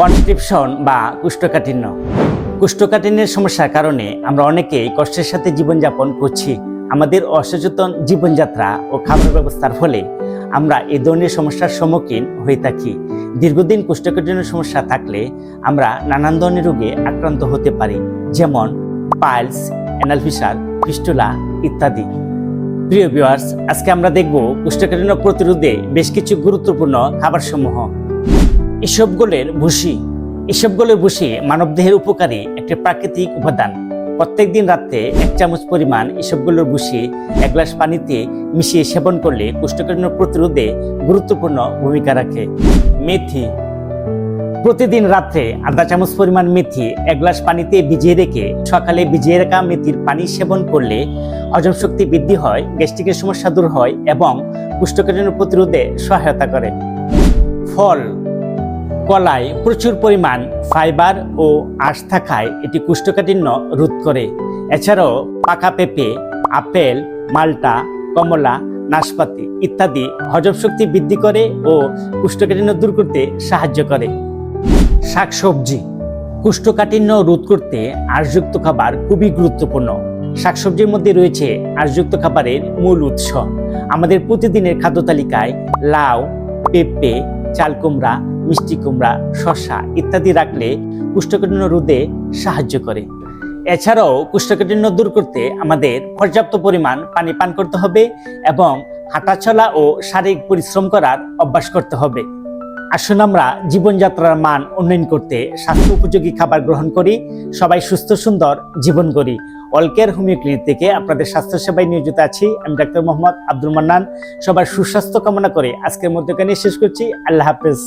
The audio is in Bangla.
কনস্টিপশন বা কোষ্ঠকাঠিন্য। কোষ্ঠকাঠিন্যের সমস্যার কারণে আমরা অনেকেই কষ্টের সাথে জীবনযাপন করছি। আমাদের অসচেতন জীবনযাত্রা ও খাবার ব্যবস্থার ফলে আমরা এই ধরনের সমস্যার সম্মুখীন হয়ে থাকি। দীর্ঘদিন কোষ্ঠকাঠিন্য সমস্যা থাকলে আমরা নানান ধরনের রোগে আক্রান্ত হতে পারি, যেমন পাইলস, অ্যানাল ফিসার, ফিস্টুলা ইত্যাদি। প্রিয় ভিউয়ার্স, আজকে আমরা দেখব কোষ্ঠকাঠিন্য প্রতিরোধে বেশ কিছু গুরুত্বপূর্ণ খাবারসমূহ। ইসবগুলের ভুসি। ইসবগুলের ভুসি মানবদেহের উপকারী একটি প্রাকৃতিক উপাদান। প্রত্যেকদিন রাতে 1 চামচ পরিমাণ ইসবগুলের ভুসি 1 গ্লাস পানিতে মিশিয়ে সেবন করলে কোষ্ঠকাঠিন্য প্রতিরোধে গুরুত্বপূর্ণ ভূমিকা রাখে। মেথি। প্রতিদিন রাত্রে 1/2 চামচ পরিমাণ মেথি 1 গ্লাস পানিতে ভিজিয়ে রেখে সকালে ভিজিয়ে রাখা মেথির পানি সেবন করলে হজম শক্তি বৃদ্ধি হয়, গ্যাস্ট্রিকের সমস্যা দূর হয় এবং কোষ্ঠকাঠিন্য প্রতিরোধে সহায়তা করে। ফল। কলায় প্রচুর পরিমাণ ফাইবার ও আঁশ থাকায় এটি কোষ্ঠকাঠিন্য রোধ করে। এছাড়াও পাকা পেঁপে, আপেল, মাল্টা, কমলা, নাশপাতি ইত্যাদি হজম শক্তি বৃদ্ধি করে ও কোষ্ঠকাঠিন্য দূর করতে সাহায্য করে। শাকসবজি। কোষ্ঠকাঠিন্য রোধ করতে আঁশযুক্ত খাবার খুবই গুরুত্বপূর্ণ। শাকসবজির মধ্যে রয়েছে আঁশযুক্ত খাবারের মূল উৎস। আমাদের প্রতিদিনের খাদ্য তালিকায় লাউ, পেঁপে, চাল কুমড়া, মিষ্টি কুমড়া, শসা ইত্যাদি রাখলে কোষ্ঠকাঠিন্য রোধে সাহায্য করে। এছাড়াও কোষ্ঠকাঠিন্য দূর করতে আমাদের পর্যাপ্ত পরিমাণ পানি পান করতে হবে এবং হাঁটাচলা ও শারীরিক পরিশ্রম করার অভ্যাস করতে হবে। আসুন আমরা জীবনযাত্রার মান উন্নয়ন করতে স্বাস্থ্য উপযোগী খাবার গ্রহণ করি, সবাই সুস্থ সুন্দর জীবন গড়ি। অল কেয়ার হোমিও ক্লিনিক থেকে আপনাদের স্বাস্থ্য সেবায় নিয়োজিত আছি আমি ডাক্তার মোহাম্মদ আব্দুল মান্নান। সবার সুস্বাস্থ্য কামনা করে আজকের মধ্যে শেষ করছি। আল্লাহ হাফেজ।